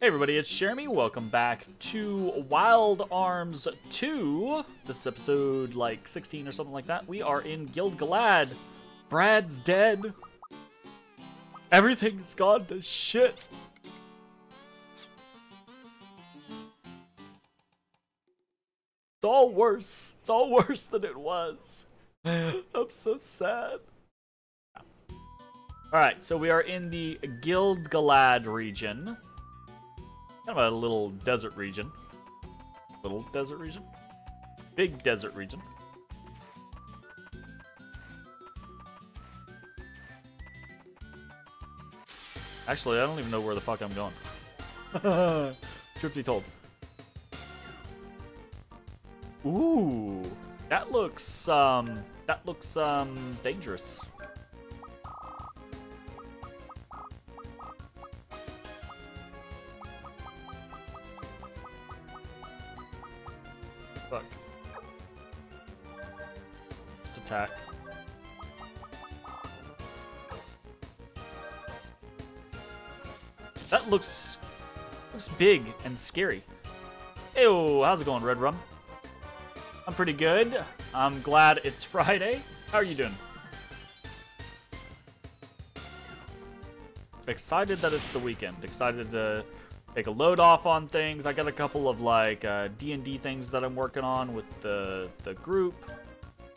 Hey everybody, it's Jeremy. Welcome back to Wild Arms 2. This is episode like 16 or something like that. We are in Guild Galad. Brad's dead. Everything's gone to shit. It's all worse. It's all worse than it was. I'm so sad. Alright, so we are in the Guild Galad region. Kind of a little desert region. Little desert region? Big desert region. Actually, I don't even know where the fuck I'm going. Truth be told. Ooh, that looks dangerous. Fuck. Just attack. That looks big and scary. Ew, how's it going, Red Rum? I'm pretty good. I'm glad it's Friday. How are you doing? Excited that it's the weekend. Excited to take a load off on things. I got a couple of like D&D things that I'm working on with the group.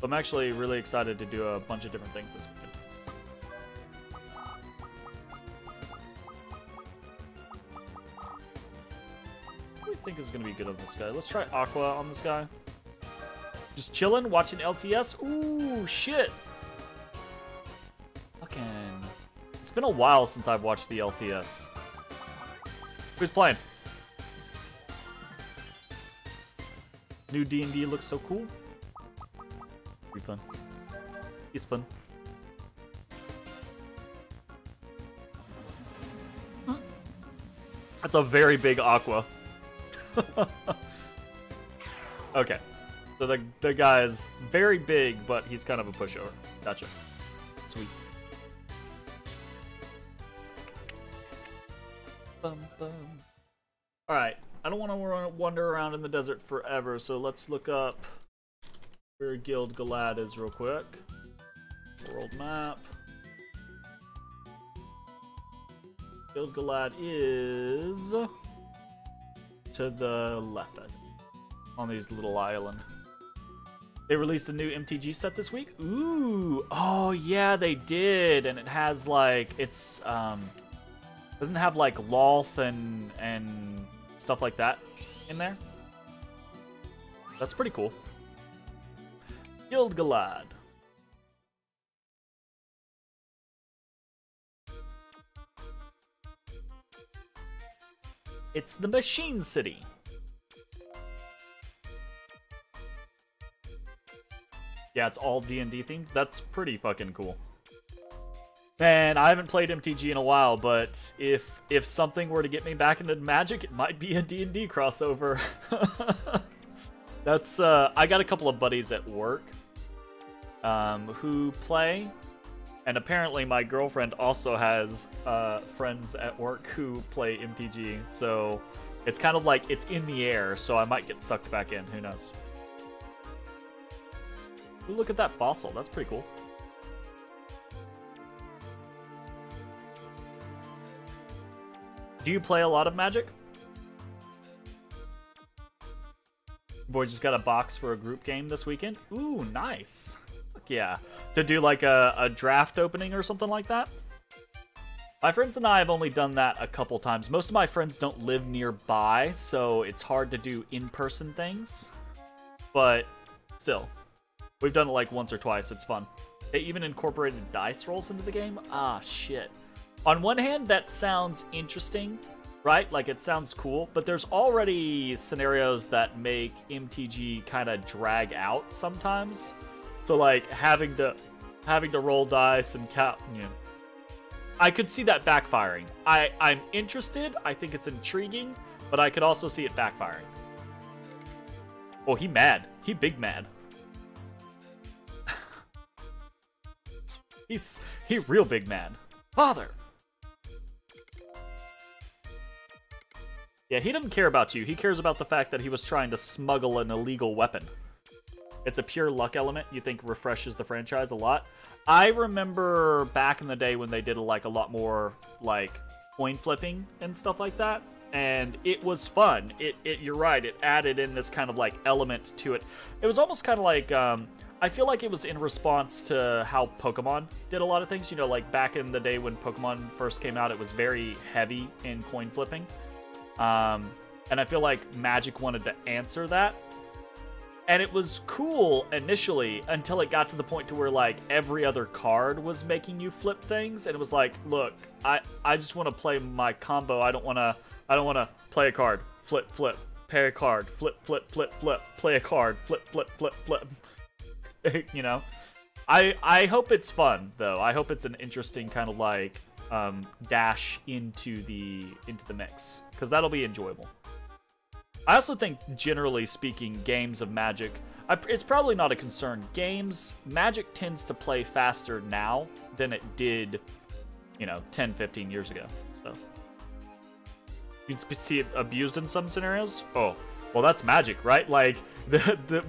I'm actually really excited to do a bunch of different things this weekend. What do you think is going to be good on this guy? Let's try Aqua on this guy. Just chilling, watching LCS. Ooh, shit. Fucking. It's been a while since I've watched the LCS. Who's playing? New D&D looks so cool. Be fun. It's fun. That's a very big Aqua. Okay. So the guy is very big, but he's kind of a pushover. Gotcha. Sweet. Bum, bum. All right. I don't want to wander around in the desert forever, so let's look up where Guild Galad is real quick. World map. Guild Galad is to the left, I think, on these little island. They released a new MTG set this week. Ooh, oh yeah, they did, and it has like it's doesn't have like Loth and stuff like that in there. That's pretty cool. Guild Galad. It's the Machine City. Yeah, it's all D&D themed. That's pretty fucking cool. Man, I haven't played MTG in a while, but if something were to get me back into Magic, it might be a D&D crossover. That's I got a couple of buddies at work who play, and apparently my girlfriend also has friends at work who play MTG, so it's kind of like it's in the air, so I might get sucked back in. Who knows? Ooh, look at that fossil. That's pretty cool. Do you play a lot of Magic? Boy, just got a box for a group game this weekend. Ooh, nice. Fuck yeah. To do like a draft opening or something like that? My friends and I have only done that a couple times. Most of my friends don't live nearby, so it's hard to do in-person things. But still. We've done it like once or twice. It's fun. They even incorporated dice rolls into the game. Ah, shit. On one hand, that sounds interesting, right? Like, it sounds cool. But there's already scenarios that make MTG kind of drag out sometimes. So, like, having to roll dice and count, you know. I could see that backfiring. I'm interested. I think it's intriguing. But I could also see it backfiring. Oh, he mad. He big mad. He real big mad. Father! Yeah, he doesn't care about you. He cares about the fact that he was trying to smuggle an illegal weapon. It's a pure luck element you think refreshes the franchise a lot. I remember back in the day when they did a lot more like coin flipping and stuff like that, and it was fun. You're right, it added in this kind of like element to it. It was almost kind of like I feel like it was in response to how Pokemon did a lot of things. You know, like back in the day when Pokemon first came out, it was very heavy in coin flipping. And I feel like Magic wanted to answer that. And it was cool initially until it got to the point to where like every other card was making you flip things, and it was like, look, I just want to play my combo. I don't want to play a card, flip, play a card, flip, play a card, flip, flip. You know, I hope it's fun though. I hope it's an interesting kind of like dash into the mix, because that'll be enjoyable. I also think, generally speaking, games of Magic, it's probably not a concern. Magic tends to play faster now than it did, 10, 15 years ago. So you can see it abused in some scenarios. Oh, well, that's Magic, right? Like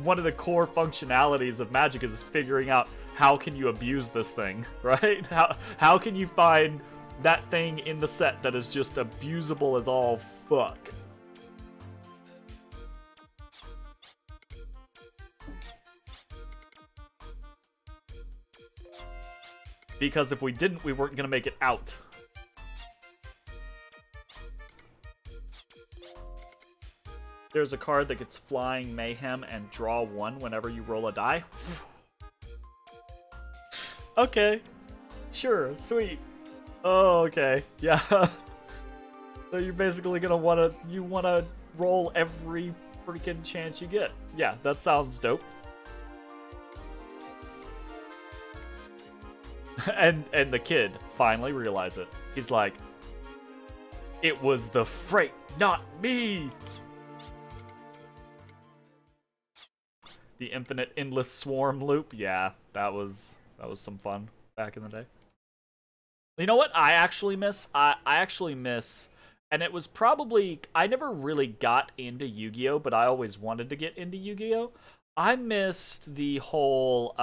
one of the core functionalities of Magic is figuring out how can you abuse this thing, right? How can you find that thing in the set that is just abusable as all fuck? Because if we didn't, we weren't going to make it out. There's a card that gets Flying Mayhem and draw 1 whenever you roll a die. Okay. Sure. Sweet. Oh, okay. Yeah. So you're basically going to want to roll every freaking chance you get. Yeah, that sounds dope. And the kid finally realized it. He's like, it was the freight, not me. The infinite endless swarm loop. Yeah, that was some fun back in the day. You know what I actually miss? I actually miss, and it was probably, I never really got into Yu-Gi-Oh, but I always wanted to get into Yu-Gi-Oh. I missed the whole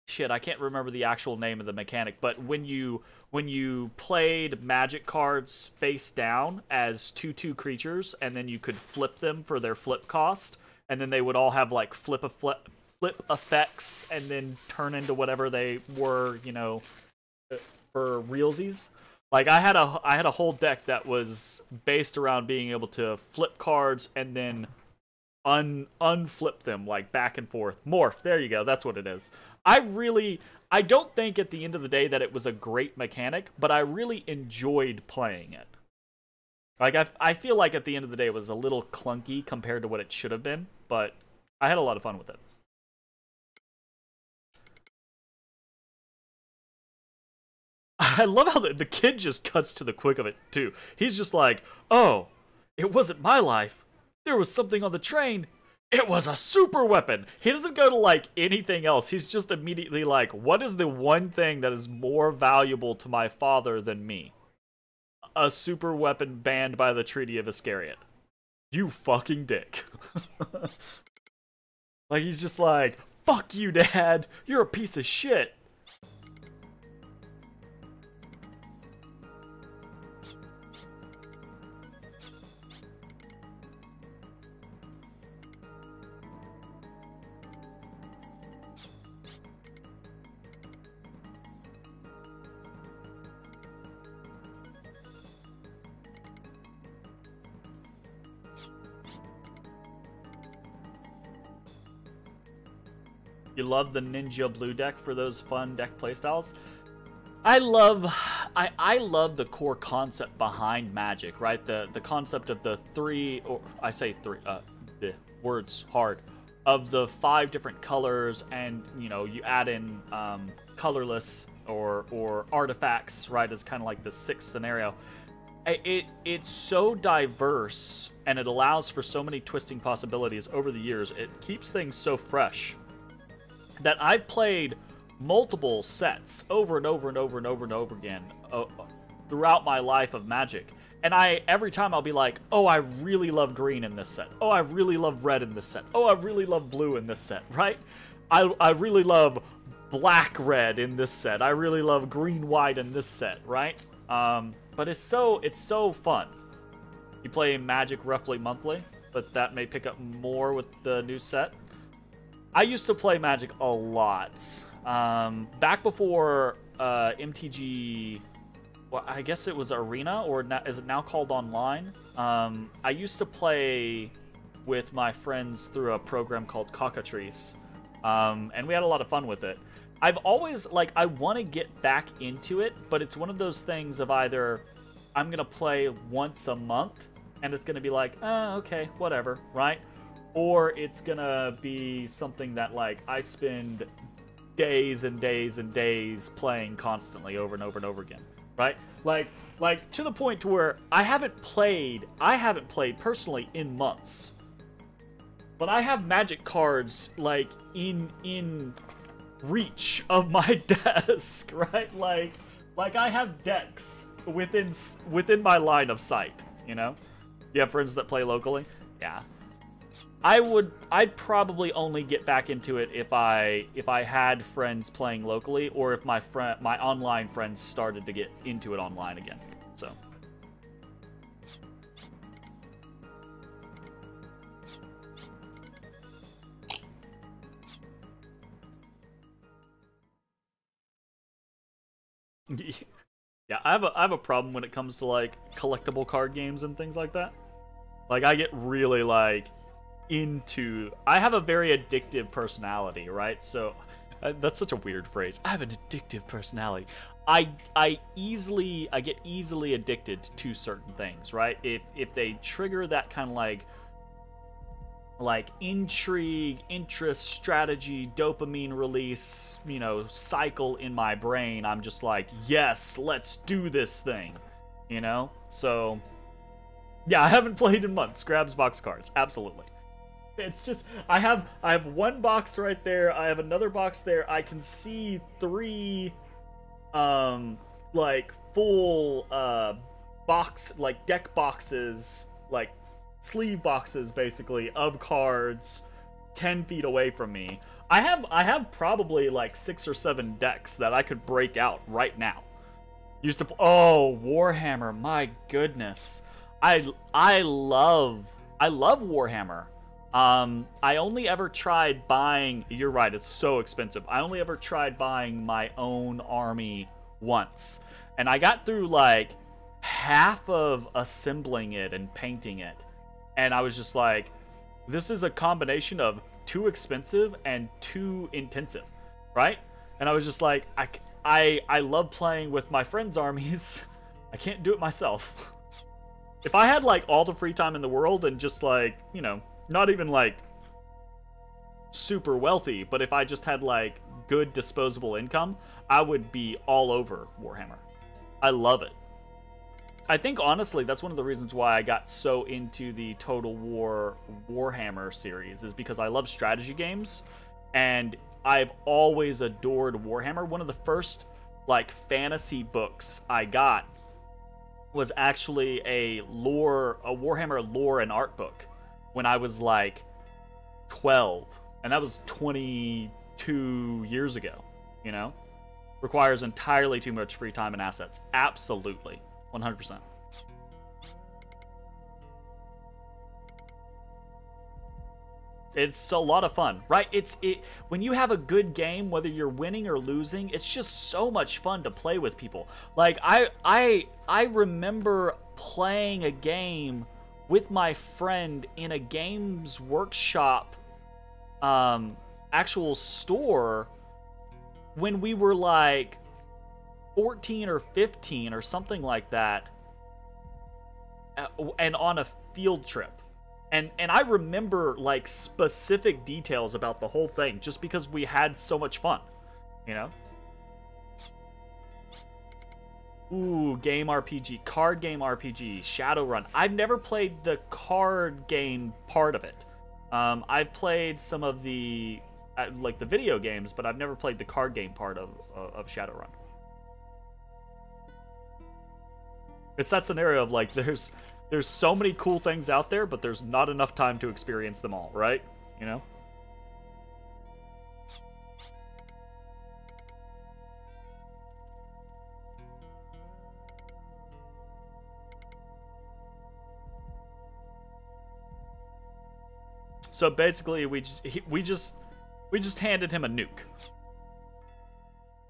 shit, I can't remember the actual name of the mechanic, but when you played Magic cards face down as 2/2 creatures, and then you could flip them for their flip cost, and then they would all have like flip effects, and then turn into whatever they were, for realsies. Like I had a whole deck that was based around being able to flip cards and then unflip them, like back and forth. Morph, there you go, that's what it is. I don't think at the end of the day that it was a great mechanic, but I really enjoyed playing it. Like, I feel like at the end of the day it was a little clunky compared to what it should have been, but I had a lot of fun with it. I love how the kid just cuts to the quick of it, too. He's just like, oh, it wasn't my life. There was something on the train. It was a super weapon. He doesn't go to, like, anything else. He's just immediately like, what is the one thing that is more valuable to my father than me? A super weapon banned by the Treaty of Iscariot. You fucking dick. Like, he's just like, fuck you, Dad. You're a piece of shit. You love the Ninja Blue deck for those fun deck playstyles? I love the core concept behind Magic, right? The concept of the three, or I say three, the words hard, of the 5 different colors, and you add in colorless or artifacts, right, as kind of like the 6th scenario. It's so diverse, and it allows for so many twisting possibilities over the years. It keeps things so fresh that I've played multiple sets over and over and over and over and over again throughout my life of Magic. And every time I'll be like, oh, I really love green in this set. Oh, I really love red in this set. Oh, I really love blue in this set, right? I really love black-red in this set. I really love green-white in this set, right? But it's so fun. You play Magic roughly monthly, but that may pick up more with the new set. I used to play Magic a lot. Back before MTG, well, I guess it was Arena, or is it now called Online? I used to play with my friends through a program called Cockatrice, and we had a lot of fun with it. I've always, like, I want to get back into it, but it's one of those things of either I'm going to play once a month, and it's going to be like, okay, whatever, right? Or it's going to be something that, like, I spend days and days and days playing constantly over and over and over again, right? Like to the point to where I haven't played personally in months. But I have Magic cards, like, in reach of my desk, right? Like I have decks within my line of sight, you know? You have friends that play locally? Yeah. I'd probably only get back into it if I had friends playing locally, or if my online friends started to get into it online again. So yeah, I have a problem when it comes to, like, collectible card games and things like that. Like, I get really, like, I have a very addictive personality, right? So that's such a weird phrase. I have an addictive personality. I get easily addicted to certain things, right? If they trigger that kind of like intrigue, interest, strategy, dopamine release, you know, cycle in my brain, I'm just like, yes, let's do this thing, you know? So yeah, I haven't played in months. Grabs box cards, absolutely. It's just, I have one box right there, I have another box there, I can see 3 like full box, like deck boxes, like sleeve boxes basically, of cards 10 feet away from me. I have probably like 6 or 7 decks that I could break out right now. Used to oh, Warhammer, my goodness. I love Warhammer. I only ever tried buying, you're right, it's so expensive. I only ever tried buying my own army once. And I got through like half of assembling it and painting it. And I was just like, this is a combination of too expensive and too intensive, right? And I was just like, I love playing with my friends' armies. I can't do it myself. If I had like all the free time in the world and just like, you know, not even like super wealthy, but if I just had like good disposable income, I would be all over Warhammer. I love it. I think honestly that's one of the reasons why I got so into the Total War Warhammer series, is because I love strategy games and I've always adored Warhammer. One of the first like fantasy books I got was actually a Warhammer lore and art book when I was like 12, and that was 22 years ago, you know? Requires entirely too much free time and assets. Absolutely. 100%. It's a lot of fun, right? When you have a good game, whether you're winning or losing, it's just so much fun to play with people. Like I remember playing a game with my friend in a Games Workshop actual store when we were like 14 or 15 or something like that, and on a field trip. And I remember like specific details about the whole thing just because we had so much fun, you know? Ooh, game RPG, card game RPG, Shadowrun. I've never played the card game part of it. I've played some of the like the video games, but I've never played the card game part of Shadowrun. It's that scenario of like there's so many cool things out there, but there's not enough time to experience them all, right? You know? So basically, we just handed him a nuke.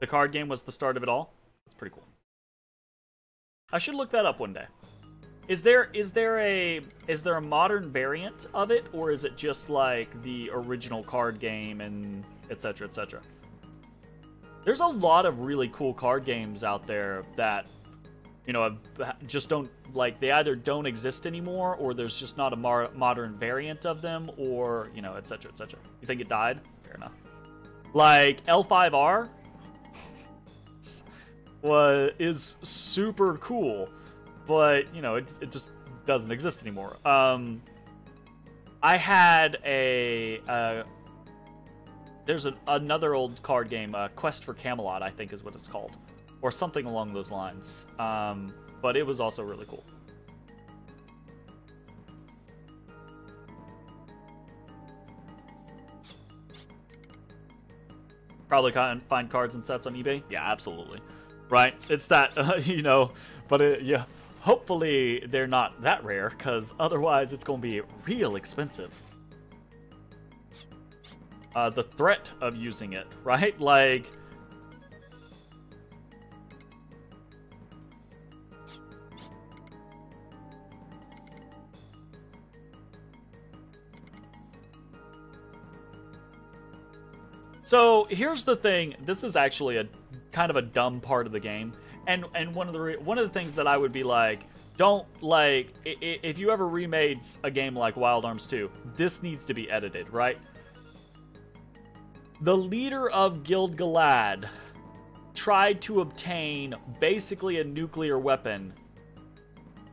The card game was the start of it all. That's pretty cool. I should look that up one day. Is there a modern variant of it, or is it just like the original card game and etc. etc.? There's a lot of really cool card games out there that, you know, just don't, like, they either don't exist anymore, or there's just not a modern variant of them, or, you know, etc. etc. You think it died? Fair enough. Like L5R is super cool, but, you know, it just doesn't exist anymore. I had there's another old card game, Quest for Camelot, I think is what it's called, or something along those lines. But it was also really cool. Probably can't find cards and sets on eBay. Yeah, absolutely. Right? It's that, you know, but yeah, hopefully they're not that rare, because otherwise it's going to be real expensive. The threat of using it, right? Like, so here's the thing. This is actually a kind of a dumb part of the game, and one of the things that I would be like, don't, like, if you ever remade a game like Wild Arms 2, this needs to be edited, right? The leader of Gil-galad tried to obtain basically a nuclear weapon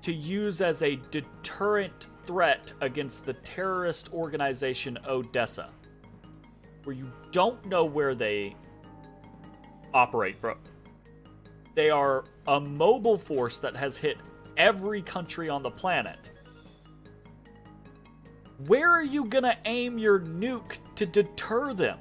to use as a deterrent threat against the terrorist organization Odessa, where you don't know where they operate from. They are a mobile force that has hit every country on the planet. Where are you gonna aim your nuke to deter them?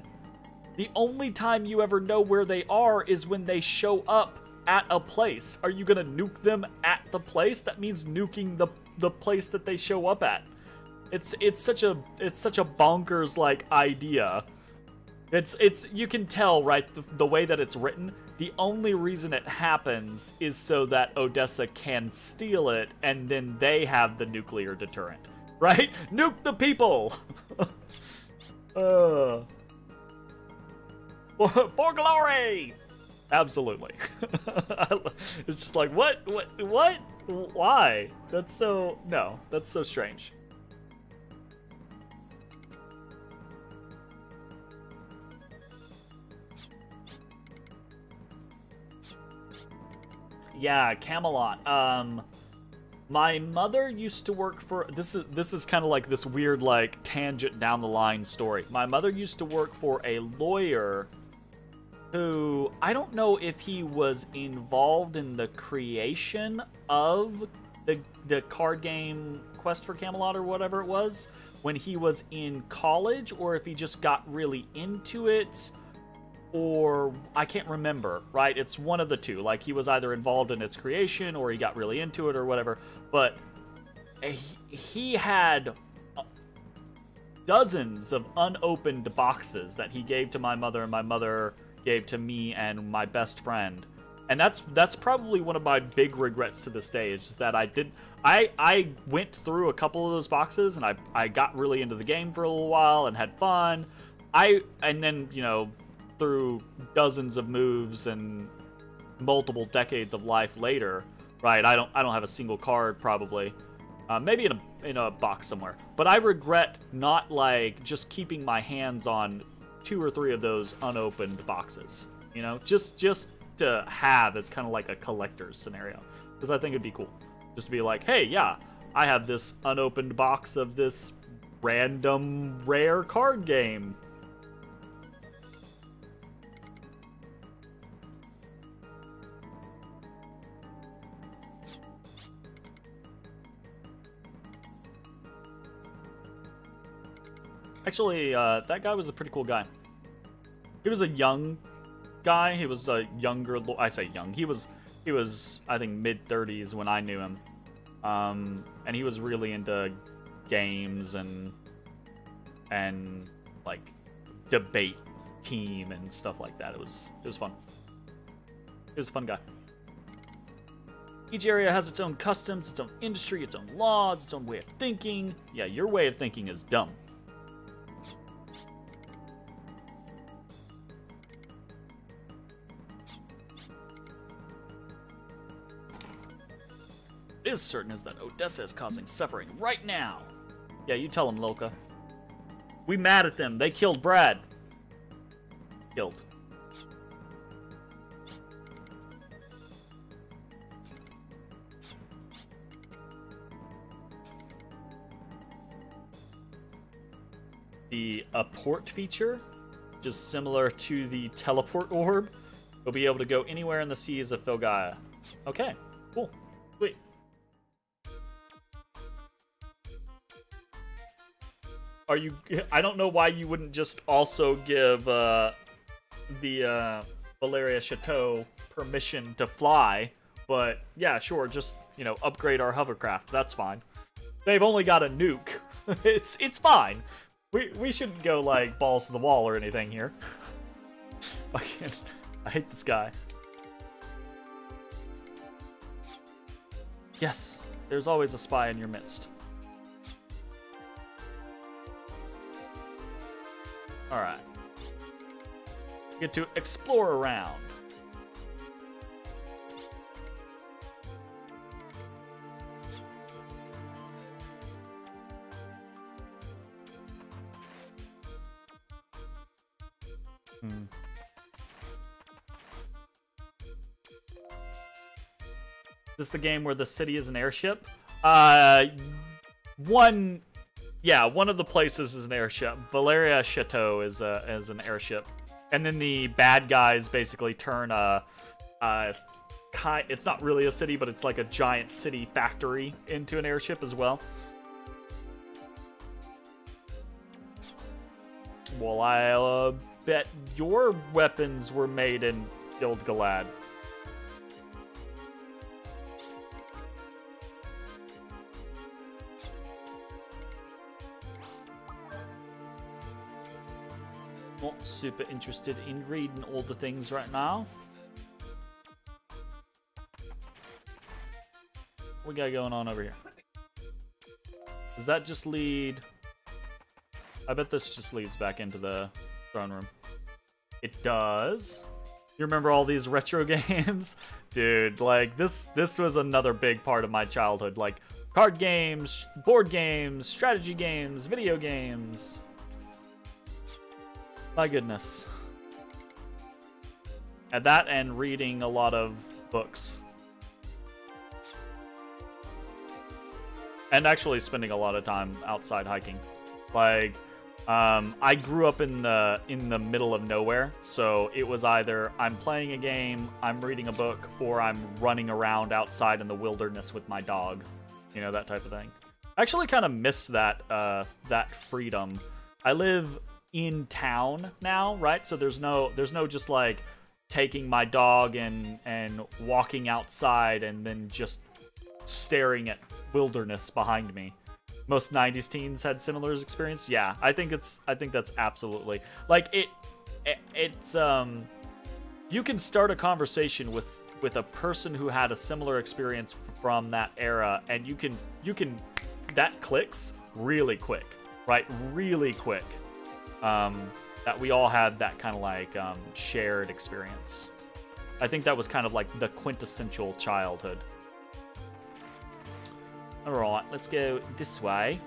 The only time you ever know where they are is when they show up at a place. Are you gonna nuke them at the place? That means nuking the place that they show up at. It's such a bonkers, like, idea. It's you can tell, right, the way that it's written, the only reason it happens is so that Odessa can steal it, and then they have the nuclear deterrent, right? Nuke the people! For glory! Absolutely. It's just like, what? Why? That's so strange. Yeah, Camelot. My mother used to work for, this is kind of like this weird, like, tangent down the line story. My mother used to work for a lawyer who, I don't know if he was involved in the creation of the card game Quest for Camelot or whatever it was when he was in college, or if he just got really into it, or I can't remember, right? It's one of the two. Like, he was either involved in its creation or he got really into it or whatever. But he had dozens of unopened boxes that he gave to my mother, and my mother gave to me and my best friend. And that's probably one of my big regrets to this day, is that I went through a couple of those boxes, and I got really into the game for a little while and had fun. And then, you know, through dozens of moves and multiple decades of life later, right? I don't have a single card, probably. Maybe in a box somewhere. But I regret not, like, just keeping my hands on 2 or 3 of those unopened boxes. You know, just to have as kind of like a collector's scenario, because I think it'd be cool just to be like, hey, yeah, I have this unopened box of this random rare card game. Actually, that guy was a pretty cool guy. He was a young guy. He was a younger. I say young. He was I think mid-30s when I knew him. And he was really into games and like debate team and stuff like that. It was fun. He was a fun guy. Each area has its own customs, its own industry, its own laws, its own way of thinking. Yeah, your way of thinking is dumb. It is certain is that Odessa is causing suffering right now. Yeah, you tell him, Loka. We mad at them. They killed Brad. Killed. The port feature, just similar to the teleport orb. You'll be able to go anywhere in the seas of Filgaia. Okay, cool. Sweet. Are you... I don't know why you wouldn't just also give the Valeria Chateau permission to fly, but yeah, sure, just, you know, upgrade our hovercraft. That's fine. They've only got a nuke. It's fine. We shouldn't go, like, balls to the wall or anything here. I hate this guy. Yes, there's always a spy in your midst. Alright. Get to explore around. Is this the game where the city is an airship? One of the places is an airship. Valeria Chateau is an airship, and then the bad guys basically turn it's not really a city, but it's like a giant city factory into an airship as well. Well, I bet your weapons were made in Gilgalad. Not super interested in reading all the things right now. What we got going on over here? Does that just lead... I bet this just leads back into the throne room. It does. You remember all these retro games? Dude, like, this was another big part of my childhood. Like, card games, board games, strategy games, video games. My goodness. And that and reading a lot of books. And actually spending a lot of time outside hiking. Like, I grew up in the middle of nowhere, so it was either I'm playing a game, I'm reading a book, or I'm running around outside in the wilderness with my dog. You know, that type of thing. I actually kind of miss that that freedom. I live in town now, right? So there's no just like taking my dog and walking outside and then just staring at wilderness behind me. Most 90s teens had similar experience. Yeah, I think that's absolutely like it's you can start a conversation with a person who had a similar experience from that era, and you can that clicks really quick, right? Really quick. That we all had that kind of like shared experience. I think that was kind of like the quintessential childhood. Alright, let's go this way.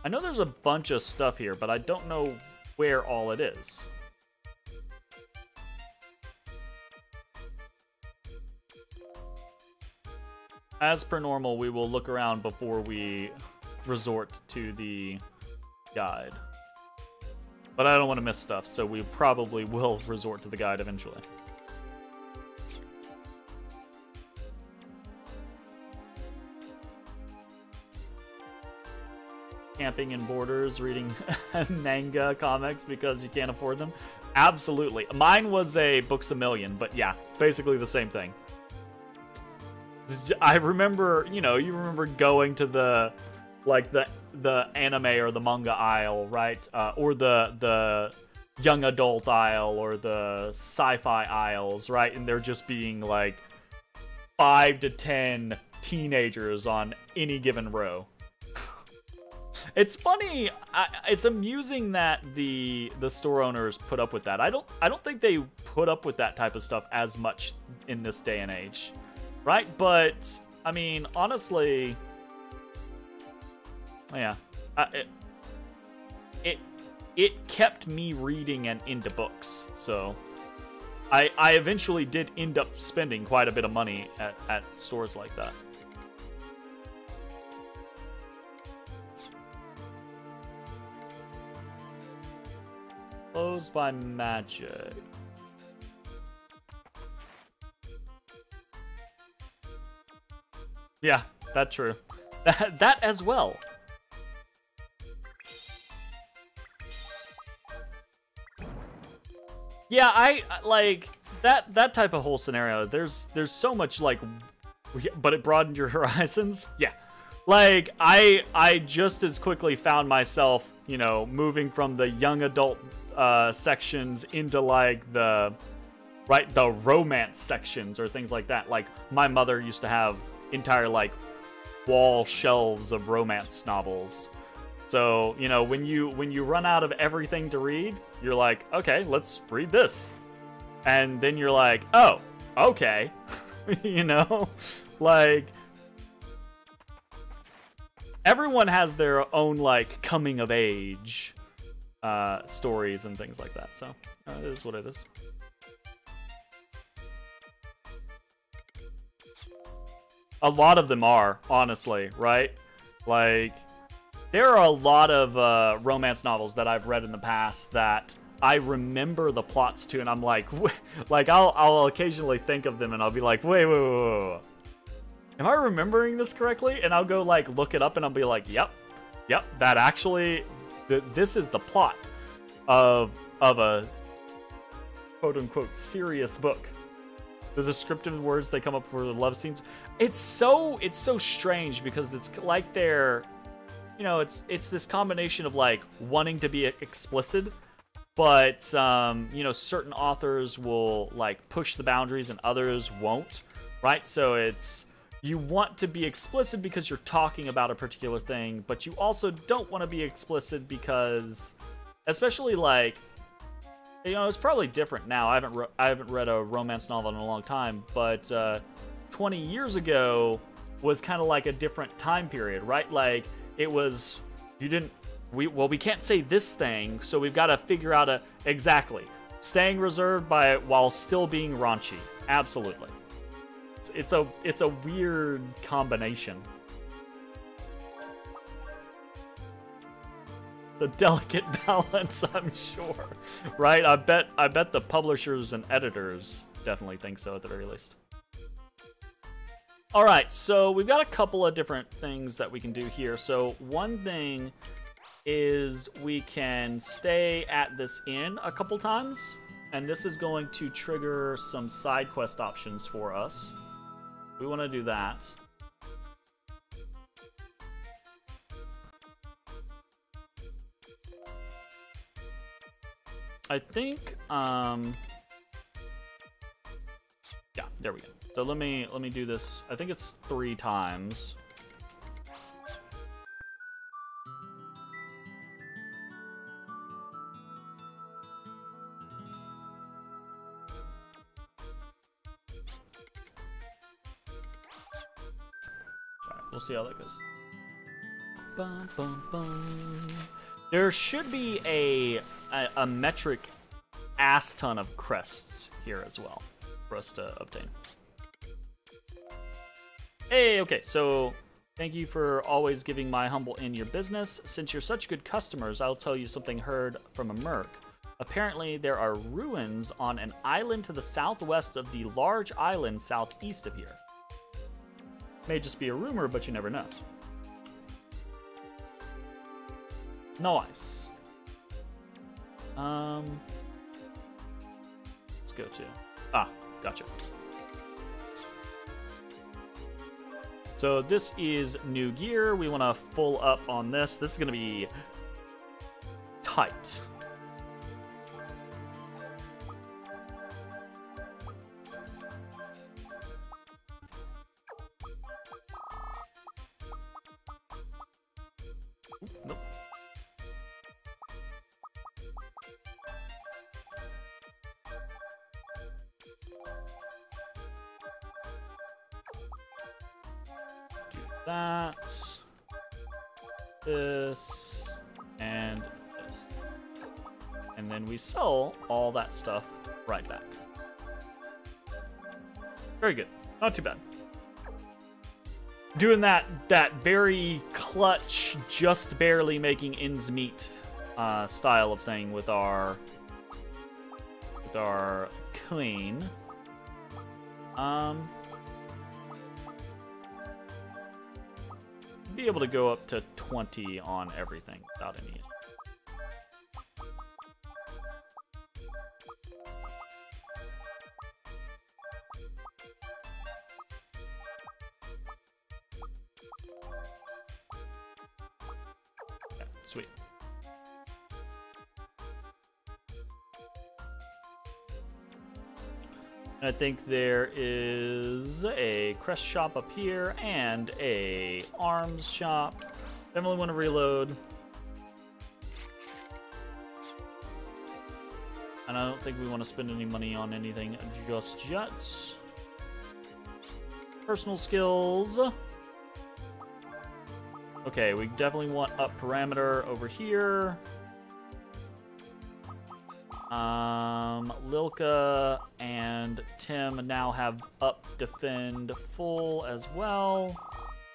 I know there's a bunch of stuff here, but I don't know where all it is. As per normal, we will look around before we resort to the guide. But I don't want to miss stuff, so we probably will resort to the guide eventually. camping in Borders, reading manga comics because you can't afford them? Absolutely. Mine was a Books A Million, but yeah, basically the same thing. I remember, you know, you remember going to the, like, the anime or the manga aisle, right? Or the young adult aisle or the sci-fi aisles, right? And they're just being, like, 5 to 10 teenagers on any given row. It's funny. It's amusing that the store owners put up with that. I don't think they put up with that type of stuff as much in this day and age, right? But I mean, honestly, yeah, it kept me reading and into books. So I eventually did end up spending quite a bit of money at stores like that. Closed by magic. Yeah, that's true. That as well. Yeah, I like that type of whole scenario. There's so much like, but it broadened your horizons. Yeah, like I just as quickly found myself, you know, moving from the young adult sections into like the romance sections or things like that. Like my mother used to have entire like wall shelves of romance novels. So, you know, when you run out of everything to read, you're like, okay, let's read this. And then you're like, oh, okay. You know, like everyone has their own like coming of age stories and things like that. So it is what it is. A lot of them are, honestly, right? Like, there are a lot of romance novels that I've read in the past that I remember the plots to, and I'm like, I'll occasionally think of them, and I'll be like, wait. Am I remembering this correctly? And I'll go, like, look it up, and I'll be like, yep, that actually, this is the plot of a quote-unquote serious book. The descriptive words they come up for the love scenes. It's so strange because it's like they're, you know, it's this combination of like wanting to be explicit, but you know, certain authors will like push the boundaries and others won't, right? So it's, you want to be explicit because you're talking about a particular thing, but you also don't want to be explicit because, especially like, you know, it's probably different now. I haven't read a romance novel in a long time, but 20 years ago was kind of like a different time period, right? Like it was, we can't say this thing, so we've got to figure out exactly staying reserved while still being raunchy. Absolutely, it's a weird combination. The delicate balance, I'm sure, right? I bet the publishers and editors definitely think so at the very least. All right, so we've got a couple of different things that we can do here. So one thing is we can stay at this inn a couple times, and this is going to trigger some side quest options for us. We want to do that. I think, yeah, there we go. So let me do this. I think it's 3 times. All right, we'll see how that goes. Bum, bum, bum. There should be a metric ass ton of crests here as well for us to obtain. Hey, okay, so thank you for always giving my humble inn your business. Since you're such good customers, I'll tell you something heard from a merc. Apparently, there are ruins on an island to the southwest of the large island southeast of here. May just be a rumor, but you never know. Nice. Let's go to... gotcha. So this is new gear. We want to full up on this. This is going to be tight. Nope. That, this, and this. And then we sell all that stuff right back. Very good. Not too bad. Doing that very clutch, just barely making ends meet style of thing with our queen. Be able to go up to 20 on everything without any issue. Okay, sweet. I think there is a crest shop up here and a arms shop. Definitely want to reload. And I don't think we want to spend any money on anything just yet. Personal skills. Okay, we definitely want up parameter over here. Lilka and Tim now have up defend full as well.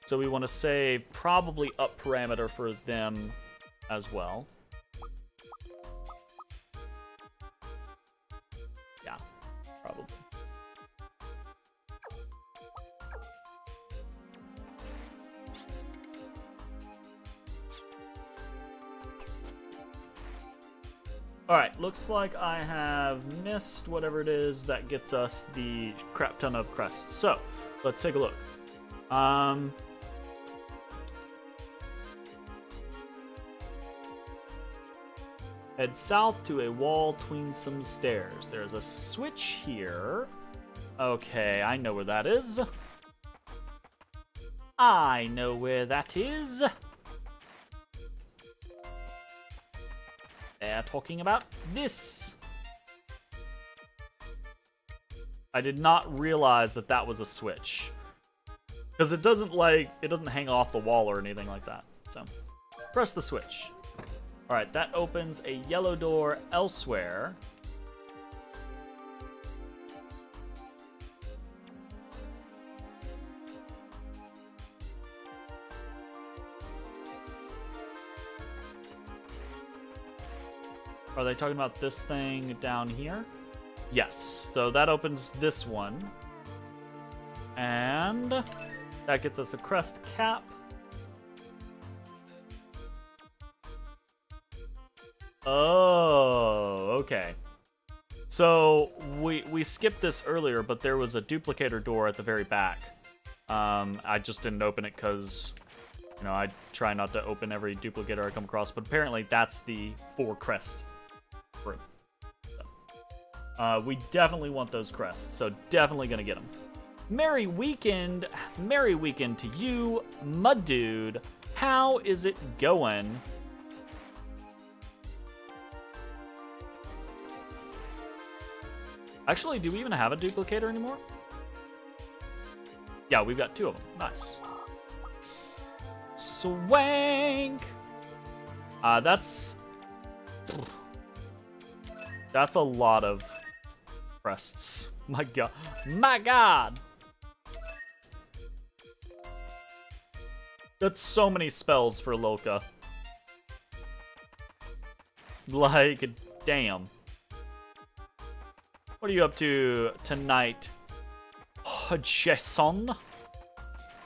So we want to say probably up parameter for them as well. Yeah, probably. Alright, looks like I have missed whatever it is that gets us the crap ton of crests. So, let's take a look. Head south to a wall between some stairs. There's a switch here. Okay, I know where that is. I know where that is. They're talking about this. I did not realize that that was a switch. Because it doesn't hang off the wall or anything like that. So, press the switch. Alright, that opens a yellow door elsewhere. Are they talking about this thing down here? Yes, so that opens this one. And that gets us a crest cap. Oh, okay. So we skipped this earlier, but there was a duplicator door at the very back. I just didn't open it because, you know, I try not to open every duplicator I come across, but apparently that's the 4 crest room. So, we definitely want those crests, so definitely gonna get them. Merry weekend to you, Mud Dude. How is it going? Actually, do we even have a duplicator anymore? Yeah, we've got 2 of them. Nice. Swank! That's a lot of crests. My god. My god! That's so many spells for Lilka. Like, damn. What are you up to tonight, Jason?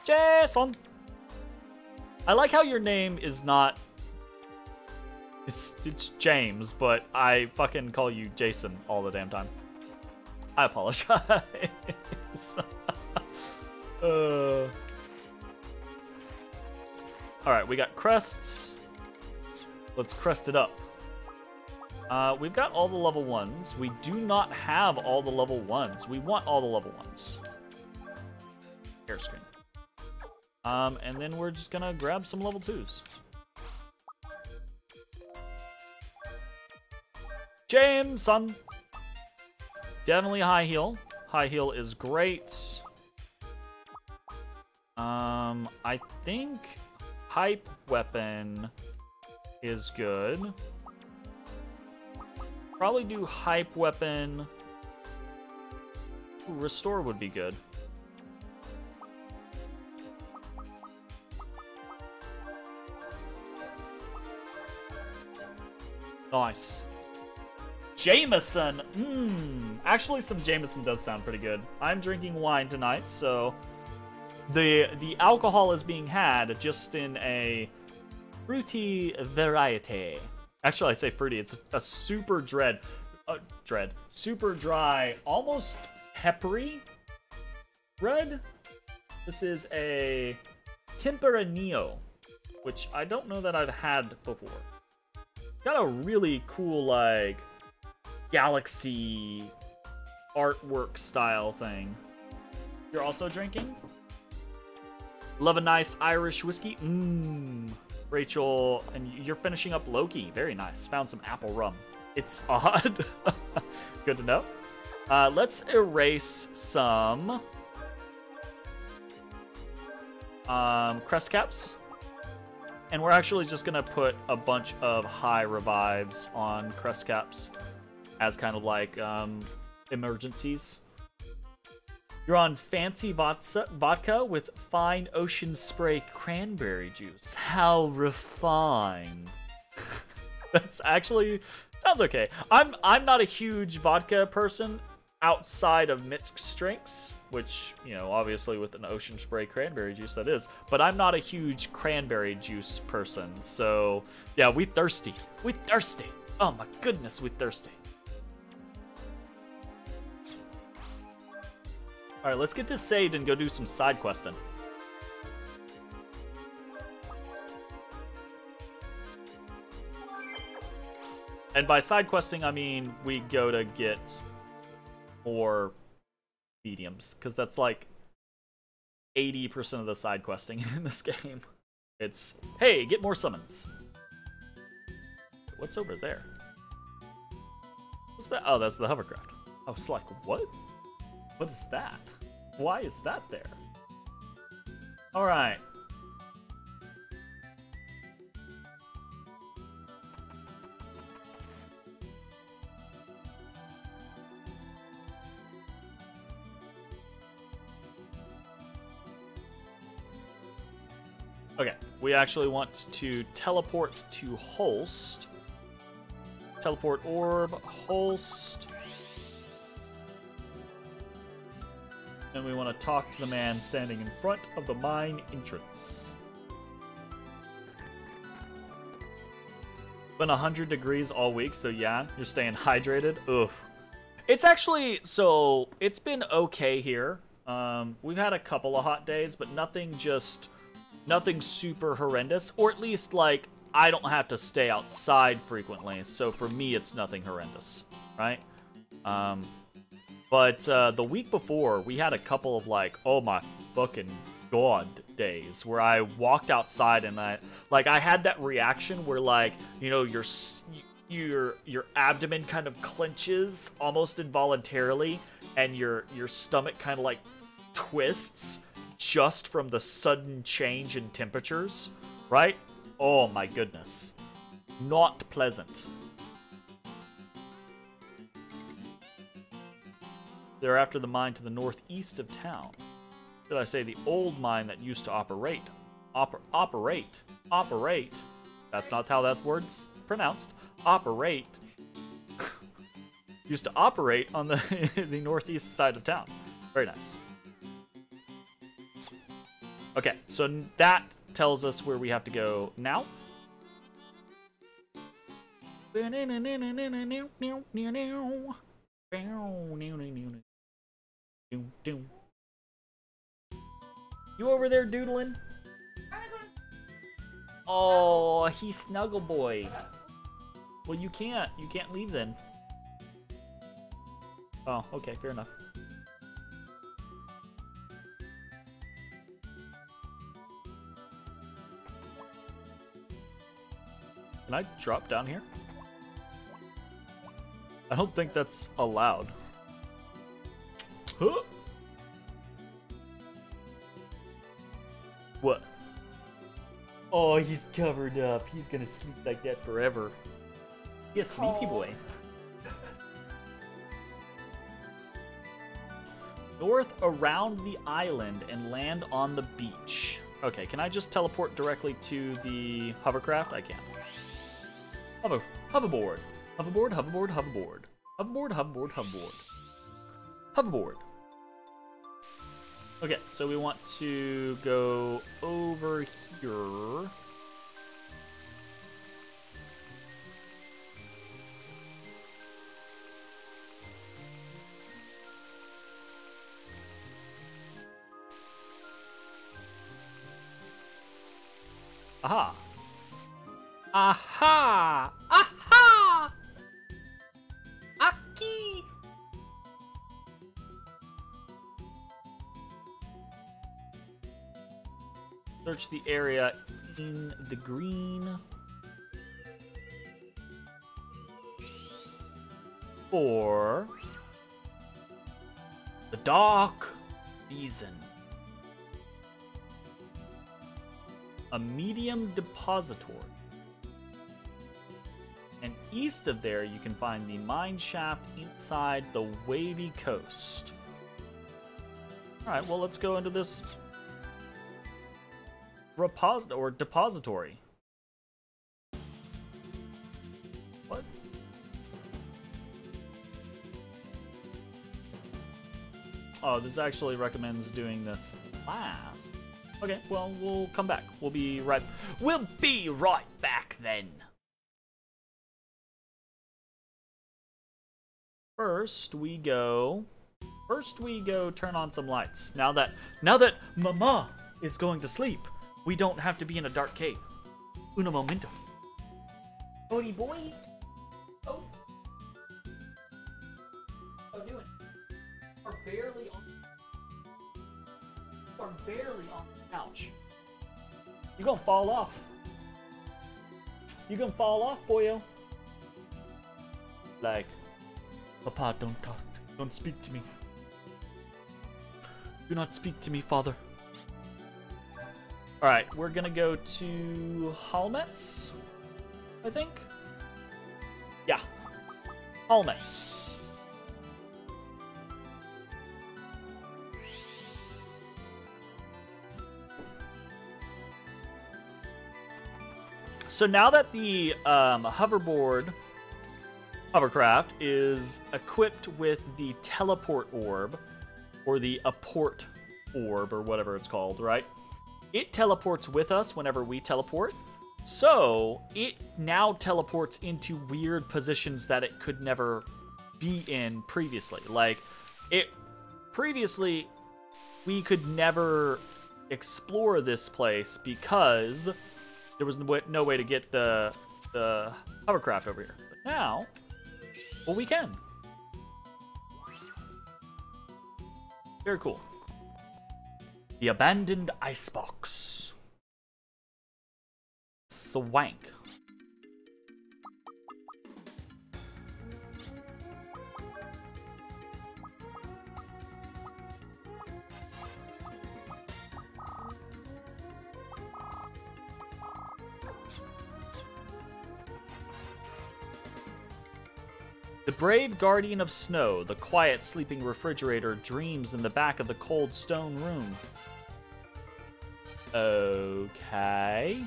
Jason! I like how your name is not It's James, but I fucking call you Jason all the damn time. I apologize. Alright, we got crests. Let's crest it up. We've got all the level 1s. We do not have all the level 1s. We want all the level 1s. Air screen. And then we're just gonna grab some level 2s. James, son. Definitely high heal. High heal is great. I think hype weapon is good. Probably do hype weapon. Ooh, restore would be good. Nice. Jameson! Actually, some Jameson does sound pretty good. I'm drinking wine tonight, so the alcohol is being had just in a fruity variety. Actually, I say fruity. It's a super super dry, almost peppery red. This is a Temperanillo, which I don't know that I've had before. Got a really cool, like, galaxy artwork style thing. You're also drinking? Love a nice Irish whiskey. Rachel, and you're finishing up Loki. Very nice. Found some apple rum. It's odd. Good to know. Let's erase some crest caps. And we're actually just going to put a bunch of high revives on crest caps as kind of like emergencies. You're on fancy vodka with fine ocean spray cranberry juice. How refined. That's actually sounds okay. I'm not a huge vodka person outside of mixed drinks, which, you know, obviously with an ocean spray cranberry juice that is, but I'm not a huge cranberry juice person. So yeah, we thirsty. We thirsty. Oh my goodness, we thirsty. All right, let's get this saved and go do some side questing. And by side questing, I mean we go to get more mediums, because that's like 80% of the side questing in this game. It's, hey, get more summons. What's over there? What's that? Oh, that's the hovercraft. I was like, what? What is that? Why is that there? All right. Okay, we actually want to teleport to Holst. Teleport orb, Holst. And we want to talk to the man standing in front of the mine entrance. Been 100 degrees all week, so yeah, you're staying hydrated. Oof. It's actually, so it's been okay here. We've had a couple of hot days, but nothing super horrendous, or at least like I don't have to stay outside frequently, so for me it's nothing horrendous, right? But the week before we had a couple of like, oh my fucking god days where I walked outside and I had that reaction where, like, you know, your abdomen kind of clenches almost involuntarily and your stomach kind of like twists just from the sudden change in temperatures, right? Oh my goodness. Not pleasant. They're after the mine to the northeast of town. Did I say the old mine that used to operate? Operate. That's not how that word's pronounced. Operate. Used to operate on the the northeast side of town. Very nice. Okay, so that tells us where we have to go now. You over there doodling? Oh, he's Snuggle Boy. Well, you can't leave then. Oh, okay, fair enough. Can I drop down here? I don't think that's allowed. Huh? What? Oh, he's covered up. He's gonna sleep like that forever. He's a sleepy boy. North around the island and land on the beach. Okay, can I just teleport directly to the hovercraft? I can. Hoverboard. Hoverboard, hoverboard, hoverboard. Hoverboard, hoverboard, hoverboard. Hoverboard. Okay, so we want to go over here. Aha. Aha! Aha! Aki! Search the area in the green for the dark reason. A medium depository. And east of there, you can find the mine shaft inside the wavy coast. Alright, well, let's go into this depository. What? Oh, this actually recommends doing this last. Okay, well, we'll come back. We'll be right back then. First we go turn on some lights. Now that Mama is going to sleep, we don't have to be in a dark cave. Uno momento. Bodie boy. Oh. How doing? Are barely on the couch. You gonna fall off. You gonna fall off, boyo. Like, Papa, don't talk. Don't speak to me. Do not speak to me, Father. Alright, we're gonna go to Halmetz, I think? Yeah. Halmetz. So now that the hovercraft is equipped with the teleport orb, or the apport orb, or whatever it's called, right? It teleports with us whenever we teleport. So it now teleports into weird positions that it could never be in previously. Like, previously, we could never explore this place because there was no way to get the hovercraft over here. But now, well, we can. Very cool. The abandoned icebox. Swank. The brave guardian of snow, the quiet sleeping refrigerator, dreams in the back of the cold stone room. Okay.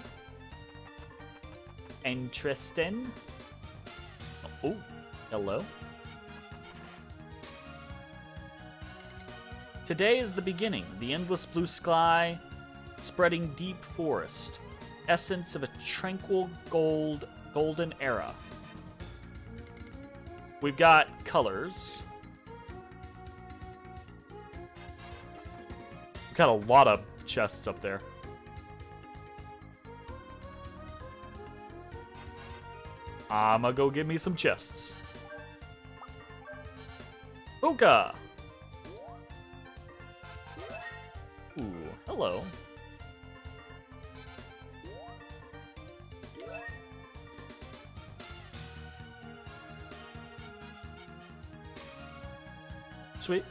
Interesting. Oh, hello. Today is the beginning. The endless blue sky, spreading deep forest. Essence of a tranquil golden era. We've got colors. We've got a lot of chests up there. I'ma go get me some chests. Hookah! Ooh, hello. Sweet.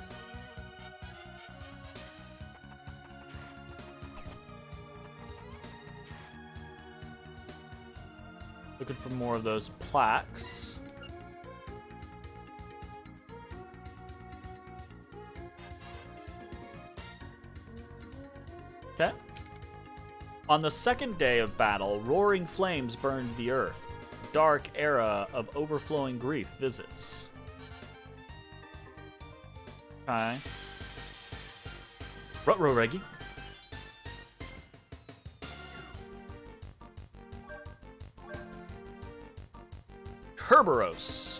Looking for more of those plaques. Okay. On the second day of battle, roaring flames burned the earth. Dark era of overflowing grief visits. Okay. Ruh-roh, Reggie. Kerberos.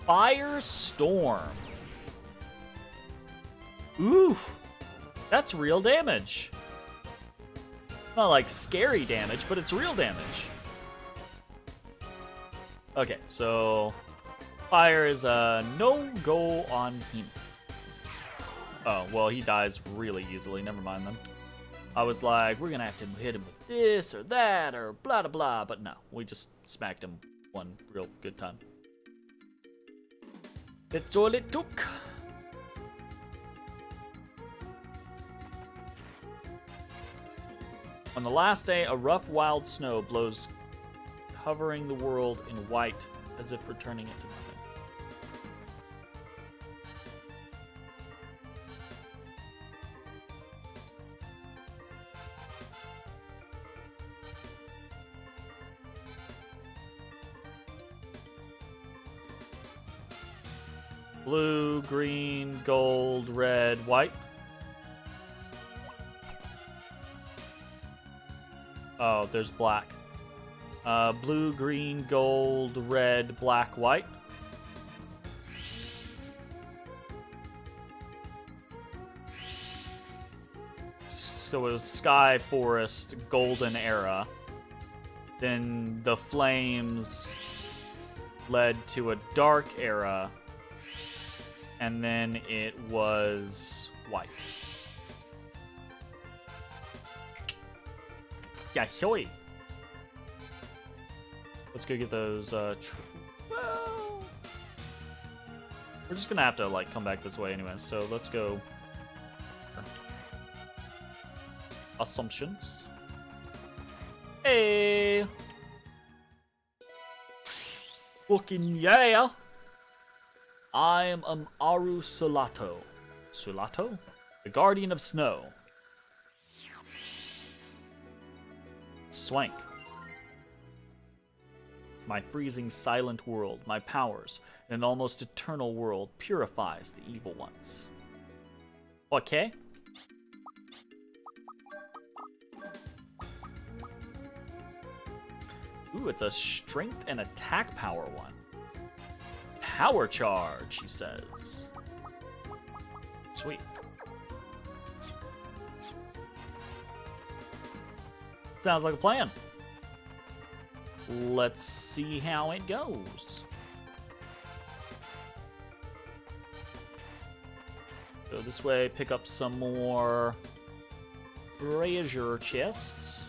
Firestorm. Ooh, that's real damage. Not like scary damage, but it's real damage. Okay, so fire is a no-go on him. Oh, well, he dies really easily. Never mind then. I was like, we're gonna have to hit him with this or that or blah blah blah, but no, we just smacked him one real good time. That's all it took. On the last day, a rough, wild snow blows, covering the world in white, as if returning it to nothing. Blue, green, gold, red, white. Oh, there's black. Blue, green, gold, red, black, white. So it was Sky, Forest, Golden Era. Then the flames led to a Dark Era. And then it was white. Yahoy! Let's go get those, well... We're just gonna have to, like, come back this way anyway, so let's go... Assumptions. Hey! Fucking yeah! I am Aru Sulato. Sulato? The Guardian of Snow. Swank. My freezing silent world, my powers, in an almost eternal world, purifies the evil ones. Okay. Ooh, it's a strength and attack power one. Power charge, he says. Sweet. Sounds like a plan. Let's see how it goes. Go this way, pick up some more treasure chests.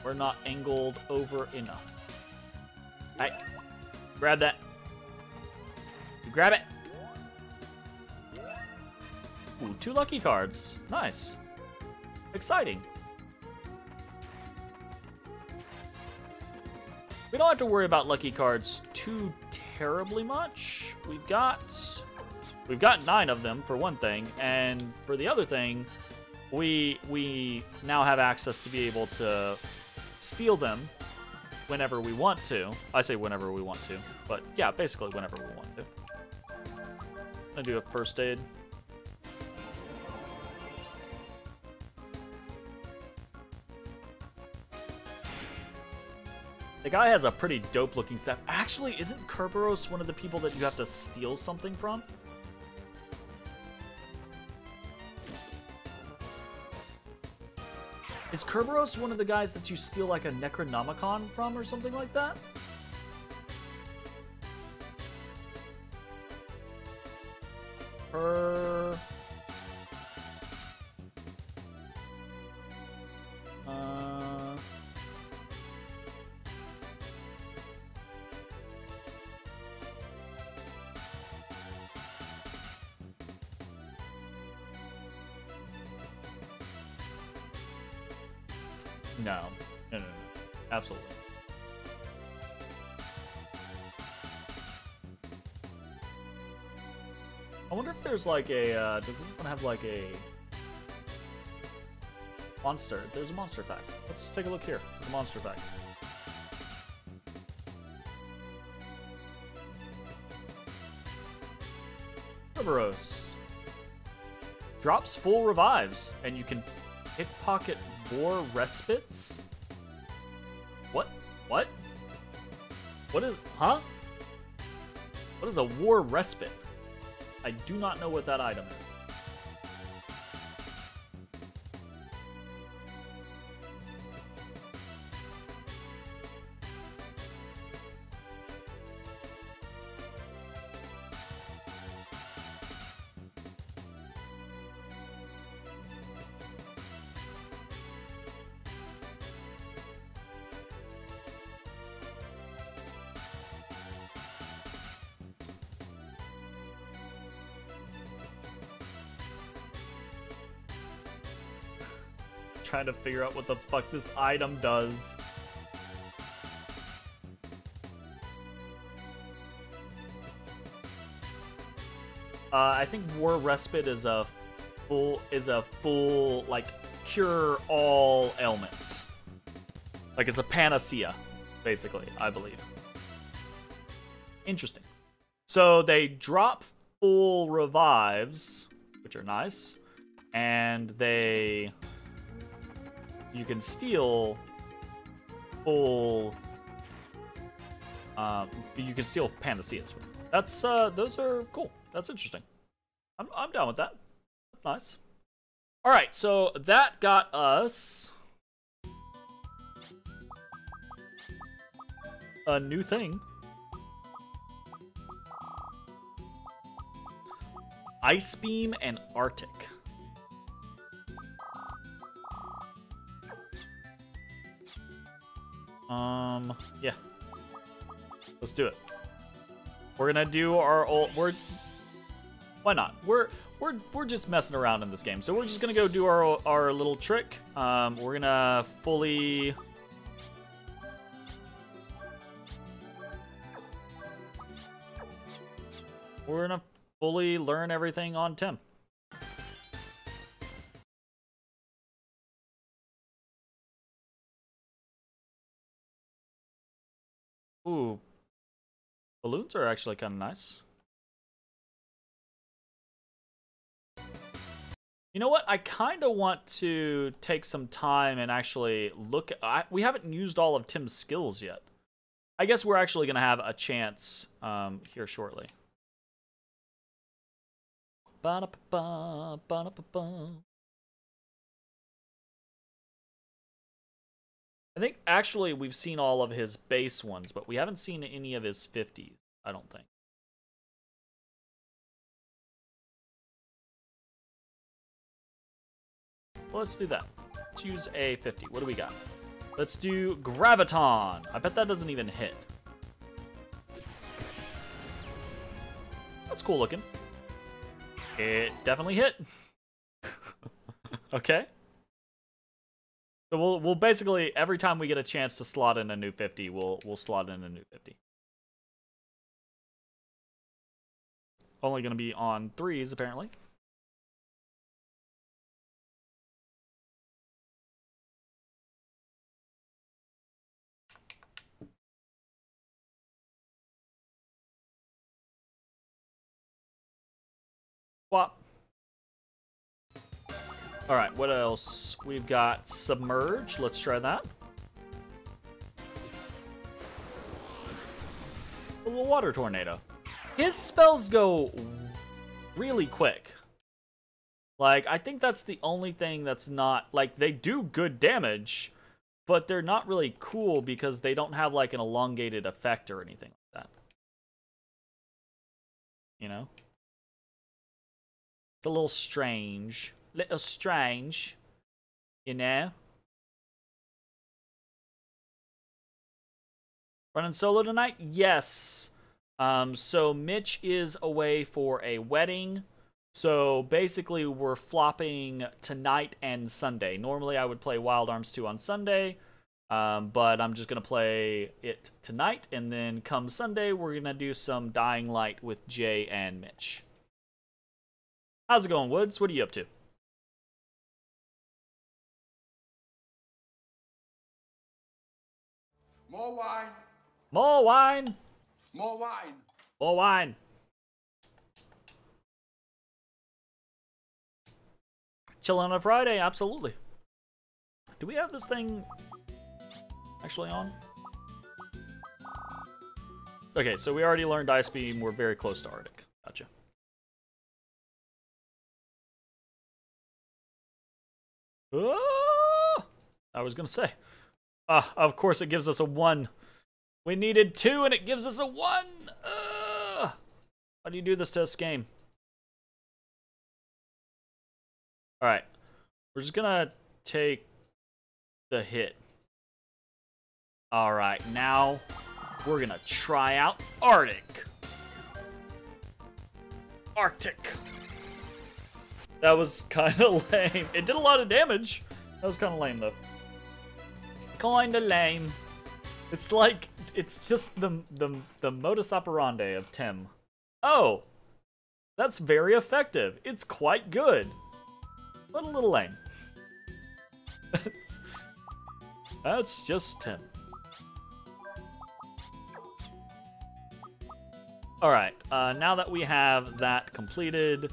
We're not angled over enough. Alright. Grab that. You grab it. Ooh, 2 lucky cards. Nice. Exciting. We don't have to worry about lucky cards too terribly much. We've got 9 of them for one thing, and for the other thing, we now have access to be able to steal them whenever we want to. I say whenever we want to, but yeah, basically whenever we want to. I do a first aid. The guy has a pretty dope looking staff. Actually, isn't Kerberos one of the people that you have to steal something from? Is Kerberos one of the guys that you steal like a Necronomicon from or something like that? No. Absolutely. I wonder if there's like a, does anyone have like a monster? There's a monster pack. Let's take a look here. The monster pack. Kerberos. Drops full revives, and you can pickpocket war respites? What? What? What is, huh? What is a war respite? I do not know what that item is. Trying to figure out what the fuck this item does. I think War Respite is a full like cure all ailments. Like it's a panacea, basically, I believe. Interesting. So they drop full revives, which are nice, and you can steal full. You can steal panaceas. That's those are cool. That's interesting. I'm down with that. That's nice. All right, so that got us a new thing. Ice Beam and Arctic. Yeah. Let's do it. We're gonna do our old. Why not? We're just messing around in this game, so we're just gonna go do our little trick. We're gonna fully. We're gonna fully learn everything on Tim. Ooh. Balloons are actually kind of nice. You know what? I kind of want to take some time and actually look at... we haven't used all of Tim's skills yet. I guess we're actually going to have a chance here shortly. Ba-da-ba-ba, ba-da-ba-ba. I think actually we've seen all of his base ones, but we haven't seen any of his 50s, I don't think. Well, let's do that. Let's use a 50. What do we got? Let's do Graviton. I bet that doesn't even hit. That's cool looking. It definitely hit. Okay. So we'll basically, every time we get a chance to slot in a new 50, we'll slot in a new 50. Only going to be on 3s, apparently. Swap. Alright, what else? We've got Submerge. Let's try that. A little water tornado. His spells go really quick. Like, I think that's the only thing that's not... Like, they do good damage, but they're not really cool because they don't have, like, an elongated effect or anything like that. You know? It's a little strange. Little strange. You know? Running solo tonight? Yes. So Mitch is away for a wedding. So basically we're flopping tonight and Sunday. Normally I would play Wild Arms 2 on Sunday. But I'm just going to play it tonight. And then come Sunday, we're going to do some Dying Light with Jay and Mitch. How's it going, Woods? What are you up to? More wine. More wine. More wine. More wine. Chilling on a Friday, absolutely. Do we have this thing actually on? Okay, so we already learned Ice Beam. We're very close to Arctic. Gotcha. Oh! I was gonna say. Of course it gives us a 1. We needed 2 and it gives us a 1! Why do you do this to us, game? Alright. We're just gonna take the hit. Alright, now we're gonna try out Arctic. Arctic. That was kind of lame. It did a lot of damage. That was kind of lame, though. Kinda lame. It's like, it's just the modus operandi of Tim. Oh, that's very effective. It's quite good, but a little lame. That's just Tim. All right, now that we have that completed,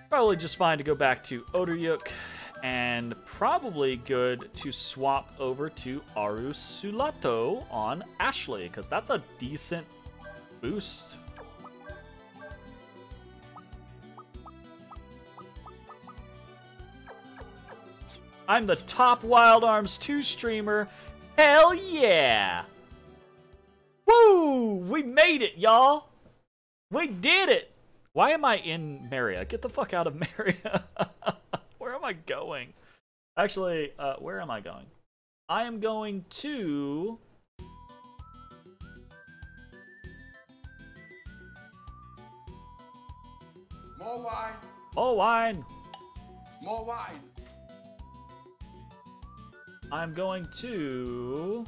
probably just fine to go back to Oderyuk. And probably good to swap over to Arusulato on Ashley, because that's a decent boost. I'm the top Wild Arms 2 streamer. Hell yeah! Woo! We made it, y'all! We did it! Why am I in Maria? Get the fuck out of Maria. Where am I going? Actually, where am I going? I am going to... More wine. More wine. More wine. I'm going to...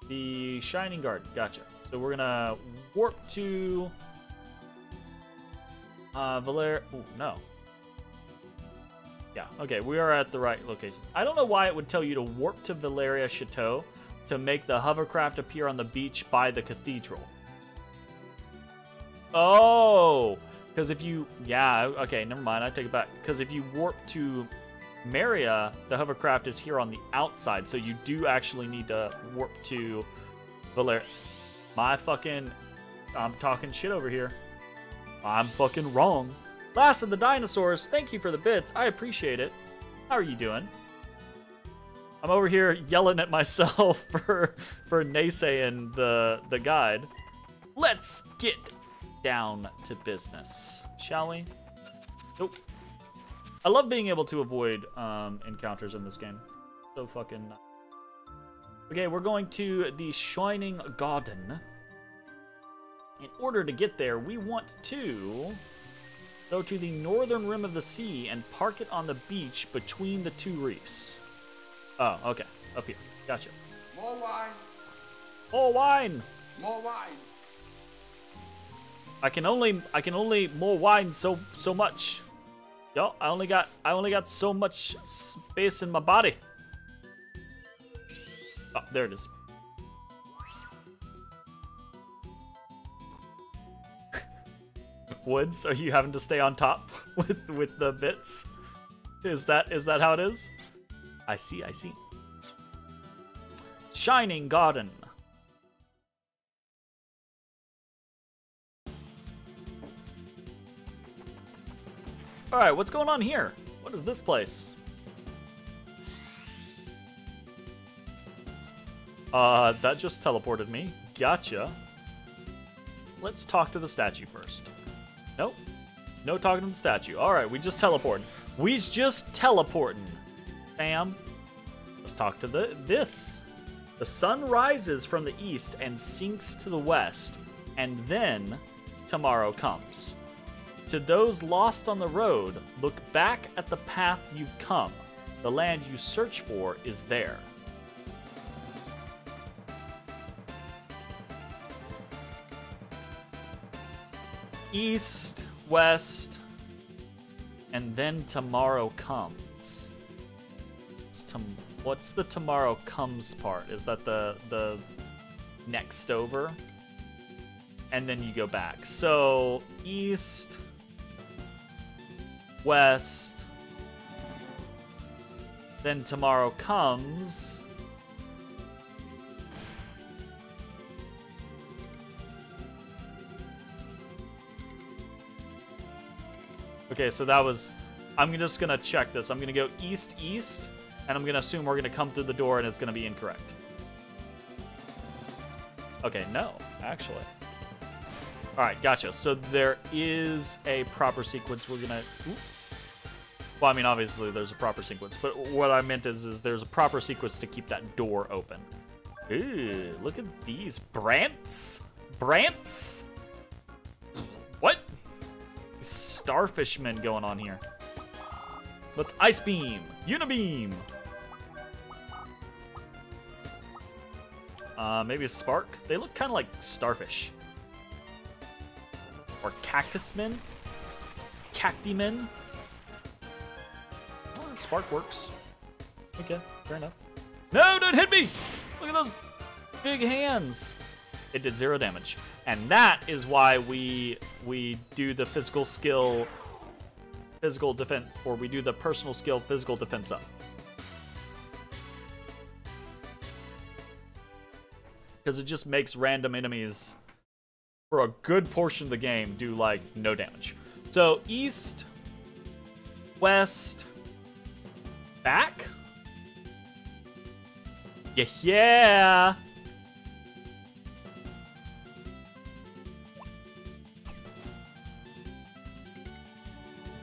the Shining Garden. Gotcha. So we're gonna warp to... Ooh, no. Yeah, okay, we are at the right location. I don't know why it would tell you to warp to Valeria Chateau to make the hovercraft appear on the beach by the cathedral. Oh! Because if you... Yeah, okay, never mind, I take it back. Because if you warp to Maria, the hovercraft is here on the outside, so you do actually need to warp to Valeria. My fucking... I'm talking shit over here. I'm fucking wrong. Last of the dinosaurs, thank you for the bits. I appreciate it. How are you doing? I'm over here yelling at myself for naysaying the guide. Let's get down to business, shall we? Nope. I love being able to avoid encounters in this game. So fucking nice. Okay, we're going to the Shining Garden. In order to get there, we want to go to the northern rim of the sea and park it on the beach between the 2 reefs. Oh, okay. Up here. Gotcha. More wine. More wine! More wine. I can only more wine so much. Yo, I only got so much space in my body. Oh, there it is. Woods? Are you having to stay on top with the bits? Is that how it is? I see, I see. Shining Garden. Alright, what's going on here? What is this place? That just teleported me. Gotcha. Let's talk to the statue first. Nope. No talking to the statue. Alright, we just teleported. We's just teleporting. Bam. Let's talk to this. The sun rises from the east and sinks to the west, and then tomorrow comes. To those lost on the road, look back at the path you've come. The land you search for is there. East, west, and then tomorrow comes. What's the tomorrow comes part? Is that the next over? And then you go back. So, east, west, then tomorrow comes. Okay, so that was... I'm just going to check this. I'm going to go east, east, and I'm going to assume we're going to come through the door and it's going to be incorrect. Okay, no, actually. Alright, gotcha. So there is a proper sequence we're going to... Well, I mean, obviously there's a proper sequence, but what I meant is there's a proper sequence to keep that door open. Ooh, look at these. Brants? Brants? What? Starfish men going on here. Let's Ice Beam. Unibeam. Maybe a Spark. They look kind of like starfish. Or Cactus men. Cacti men. Oh, Spark works. Okay, fair enough. No, don't hit me! Look at those big hands. It did 0 damage. And that is why we do the physical skill, physical defense, or we do the personal skill, physical defense up. Because it just makes random enemies, for a good portion of the game, do, like, no damage. So, east, west, back? Yeah!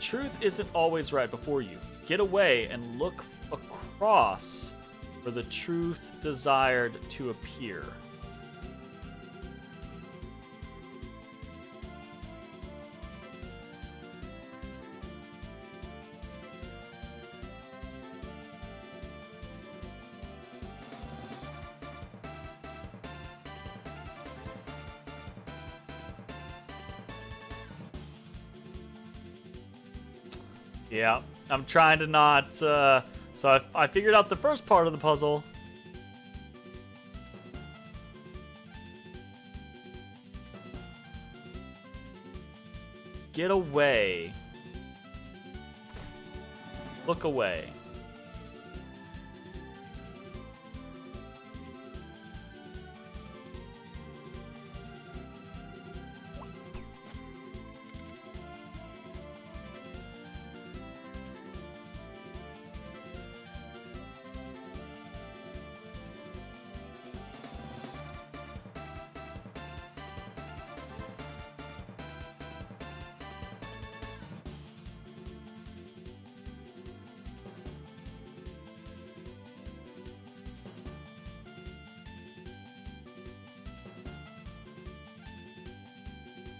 Truth isn't always right before you. Get away and look across for the truth desired to appear. Yeah, I'm trying to not, so I figured out the first part of the puzzle. Get away. Look away.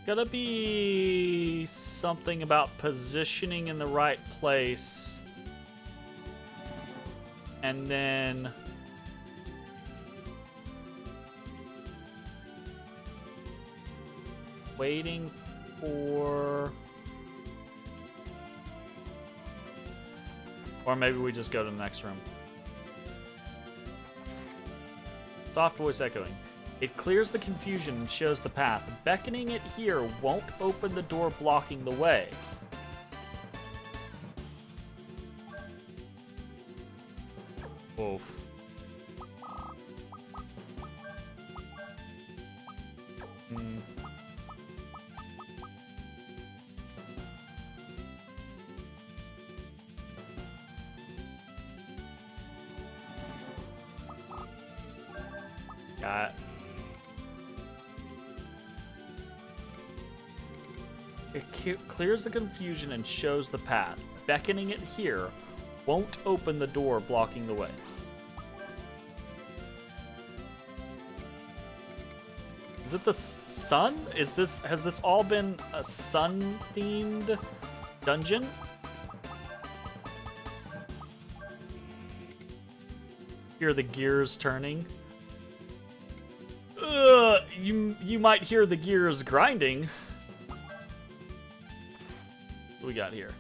Gotta be something about positioning in the right place. And then... waiting for... Or maybe we just go to the next room. Soft voice echoing. It clears the confusion and shows the path. Beckoning it here won't open the door blocking the way. Oof. Got it. It clears the confusion and shows the path. Beckoning it here won't open the door blocking the way. Is it the sun? Has this all been a sun-themed dungeon? Hear the gears turning. You might hear the gears grinding. What do we got here?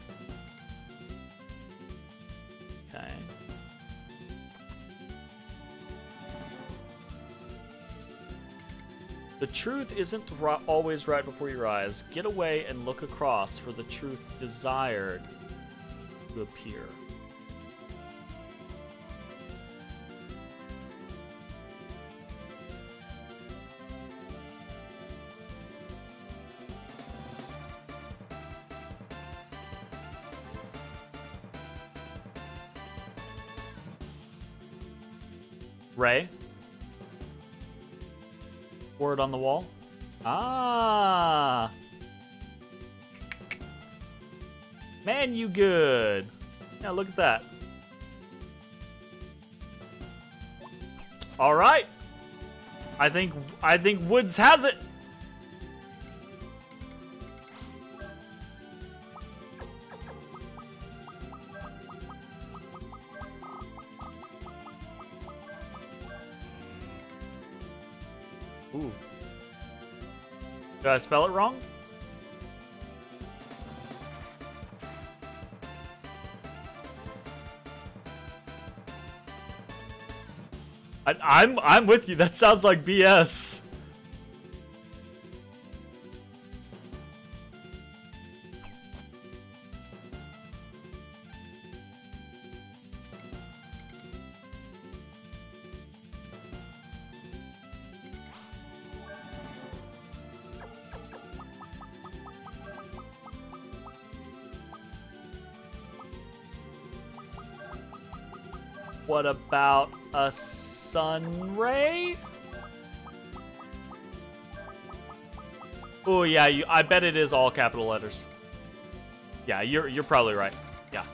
Okay. The truth isn't always right before your eyes. Get away and look across for the truth desired to appear. Ray? Word on the wall? Ah! Man, you good. Yeah, look at that. All right. I think Woods has it. Ooh. Did I spell it wrong? I'm with you. That sounds like BS. What about a sun ray? Oh yeah, I bet it is all capital letters. Yeah, you're probably right. Yeah.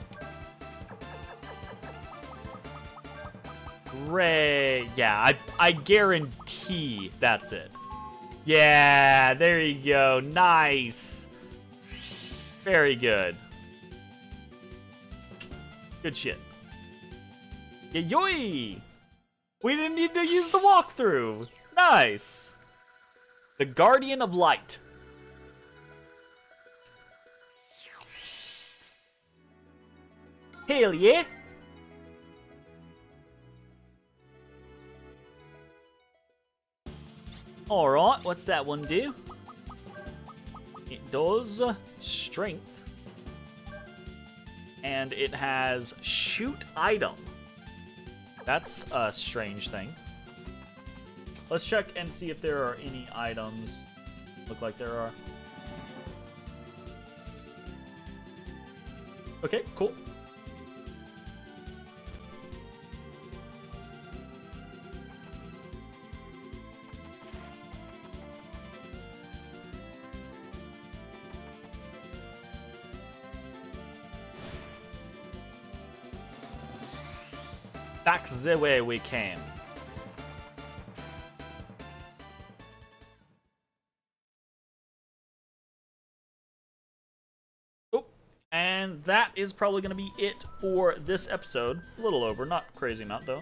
Ray. Yeah, I guarantee that's it. Yeah, there you go. Nice. Very good. Good shit. Yoy! We didn't need to use the walkthrough. Nice. The Guardian of Light. Hell yeah. Alright, what's that one do? It does strength. And it has shoot item. That's a strange thing. Let's check and see if there are any items. Look like there are. Okay, cool. Back the way we came. Oh, and that is probably going to be it for this episode. A little over, not crazy amount though.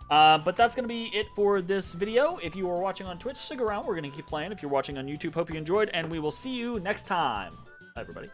But that's going to be it for this video. If you are watching on Twitch, stick around. We're going to keep playing. If you're watching on YouTube, hope you enjoyed, and we will see you next time. Bye, everybody.